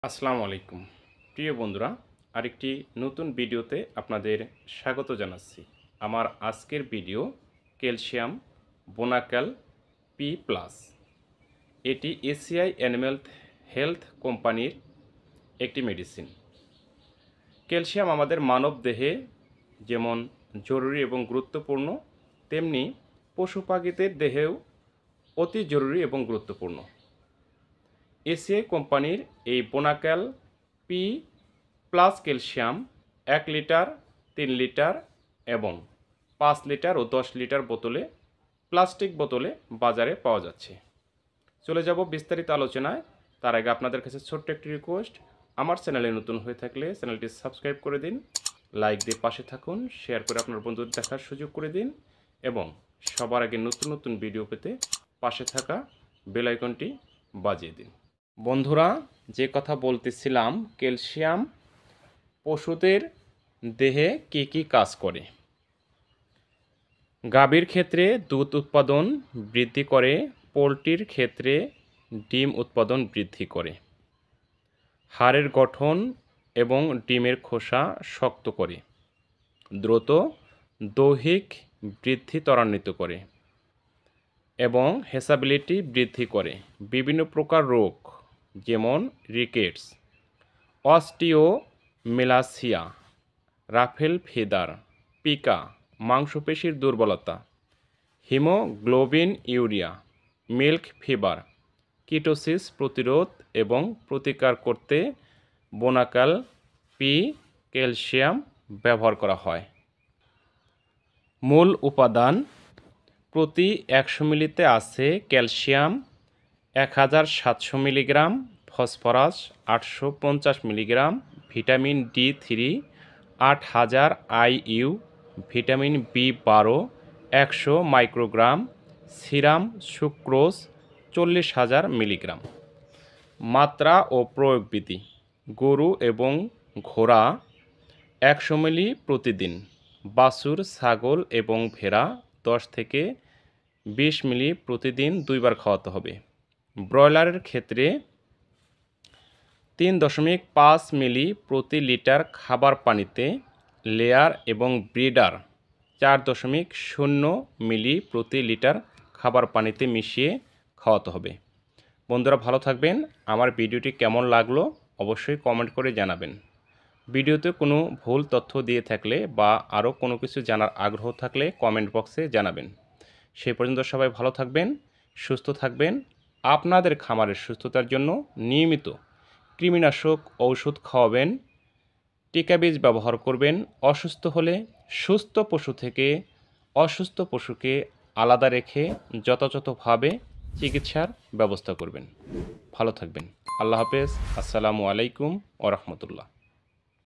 আসসালামু আলাইকুম প্রিয় বন্ধুরা, আরেকটি নতুন ভিডিওতে আপনাদের স্বাগত জানাচ্ছি। আমার আজকের ভিডিও ক্যালসিয়াম বোনাক্যাল পি প্লাস। এটি এসিআই অ্যানিম্যাল হেলথ কোম্পানির একটি মেডিসিন। ক্যালসিয়াম আমাদের মানব দেহে যেমন জরুরি এবং গুরুত্বপূর্ণ, তেমনি পশু পাখিদের দেহেও অতি জরুরি এবং গুরুত্বপূর্ণ। এসিআই কোম্পানির এই Bonacal P plus calcium 1 litre, 3 litre এবং 5 লিটার ও 10 লিটার বোতলে, প্লাস্টিক বোতলে বাজারে পাওয়া যাচ্ছে। চলে যাব বিস্তারিত আলোচনায়। তার আগে আপনাদের কাছে ছোট্ট একটি রিকোয়েস্ট, আমার চ্যানেলে নতুন হয়ে থাকলে চ্যানেলটি সাবস্ক্রাইব করে দিন, লাইক দিয়ে পাশে থাকুন, শেয়ার করে আপনার বন্ধুদের দেখার সুযোগ করে দিন এবং সবার আগে নতুন নতুন ভিডিও পেতে পাশে থাকা বেল আইকনটি বাজিয়ে দিন। বন্ধুরা, যে কথা বলতেছিলাম, ক্যালসিয়াম পশুদের দেহে কী কী কাজ করে। গাভীর ক্ষেত্রে দুধ উৎপাদন বৃদ্ধি করে, পোলট্রির ক্ষেত্রে ডিম উৎপাদন বৃদ্ধি করে, হাড়ের গঠন এবং ডিমের খোসা শক্ত করে, দ্রুত দৈহিক বৃদ্ধি ত্বরান্বিত করে এবং হেসাবিলিটি বৃদ্ধি করে। বিভিন্ন প্রকার রোগ যেমন rickets, osteomalacia, Rafael feather, Pika, মাংসপেশির দুর্বলতা, haemoglobin urea, milk fever, ketosis প্রতিরোধ এবং প্রতিকার করতে বোনাক্যাল পি ক্যালসিয়াম ব্যবহার করা হয়। মূল উপাদান: প্রতি 100 মিলিতে আছে calcium 1700 milligram, phosphorus 850 milligram, vitamin D3 8000 IU, vitamin B12 100 microgram, serum sucrose 40,000 milligram. মাত্রা ও প্রয়োগবিধি: গরু এবং ঘোড়া 100 মিলি প্রতিদিন, বাছুর, ছাগল এবং ভেড়া 10 থেকে 20 মিলি প্রতিদিন 2 বার খাওয়াতে হবে। ব্রয়লারের ক্ষেত্রে 3.5 মিলি প্রতি লিটার খাবার পানিতে, লেয়ার এবং ব্রিডার 4.0 মিলি প্রতি লিটার খাবার পানিতে মিশিয়ে খাওয়াতে হবে। বন্ধুরা, ভালো থাকবেন। আমার ভিডিওটি কেমন লাগলো অবশ্যই কমেন্ট করে জানাবেন। ভিডিওতে কোনো ভুল তথ্য দিয়ে থাকলে বা আরও কোনো কিছু জানার আগ্রহ থাকলে কমেন্ট বক্সে জানাবেন। সেই পর্যন্ত সবাই ভালো থাকবেন, সুস্থ থাকবেন। আপনাদের খামারের সুস্থতার জন্য নিয়মিত কৃমিনাশক ঔষধ খাওয়াবেন, টিকা বীজ ব্যবহার করবেন। অসুস্থ হলে সুস্থ পশু থেকে অসুস্থ পশুকে আলাদা রেখে যথাযথভাবে চিকিৎসার ব্যবস্থা করবেন। ভালো থাকবেন। আল্লাহ হাফেজ। আসসালামু আলাইকুম ওয়া রাহমাতুল্লাহ।